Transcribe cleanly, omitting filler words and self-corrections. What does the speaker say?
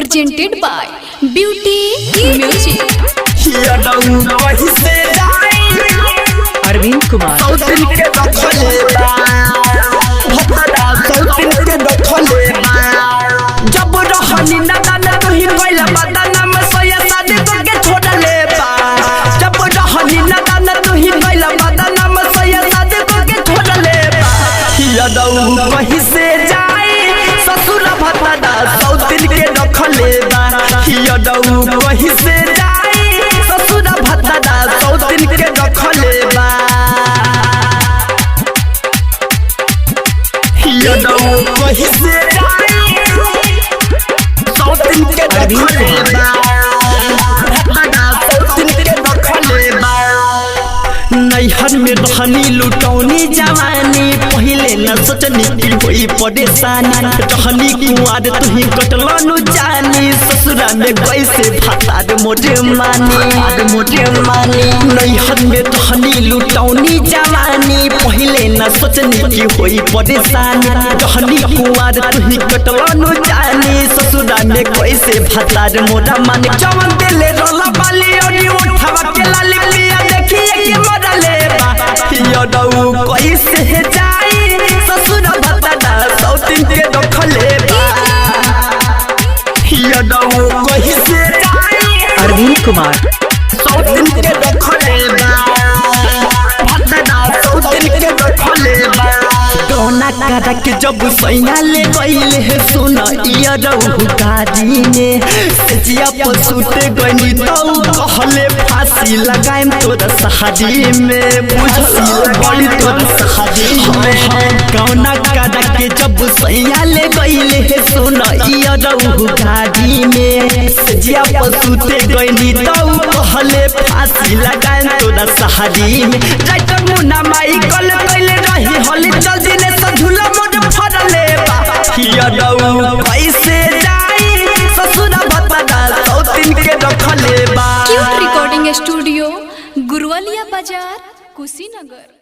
presented by Beauty Music। Arvind Kumar जब रहनी नदाना तो ही कोइला बदाना में सोया शादी करके छोड़ ले बा। जब रहनी नदाना तो ही कोइला बदाना में सोया शादी करके छोड़ ले बा। यादव कहीं से जाए ससुर भत्ता सौ दिन के रख ले बा। यादव कहीं से जाए ससुर भत्ता सौ दिन के रख ले बा। यादव कहीं से नैहर में रहनी लुटौनी जवानी पहले न सोचनी की होई परेशानी। रहनी कुआर तुही कटलनु जानी ससुरा में कैसे भातार मोटे मानी। नैहर में रहनी लुटौनी जवानी पहले न सोचनी की होई परेशानी। रहनी कुआर तुही कटलनु जानी ससुरा में कैसे भातार मोटा मानी। जवन दिले रोला बाली और उठावा के लाली लिया देखिए कि मरले बा। यादव कैसे जाई ससुर भत्ता सौ दिन के रखले बा। यादव कैसे जाई अरविंद कुमार सौ दिन के रखले बा। भत्ता सौ दिन के रखले बा। दोना करा के जब सैया ले गईले है सुना यादव गाड़ी ने सजिया पसुते गनी तो कहले फांसी लगाएम तोरा शादी में। बुझली बड़ी तोरा शादी में कौना करा के जब सैया ले गईले है सुना यादव गाड़ी में सजिया पसुते गनी तो कहले फांसी लगाएम तोरा शादी में। राइटर मुन्ना माई कल कइले रही होली चल दिन झूला मोड़ फरले बा। यादव कैसे जाई ससुर भत्ता सौ दिन के रखले बा। क्यूट रिकॉर्डिंग स्टूडियो गुरुवालिया बाजार कुशीनगर।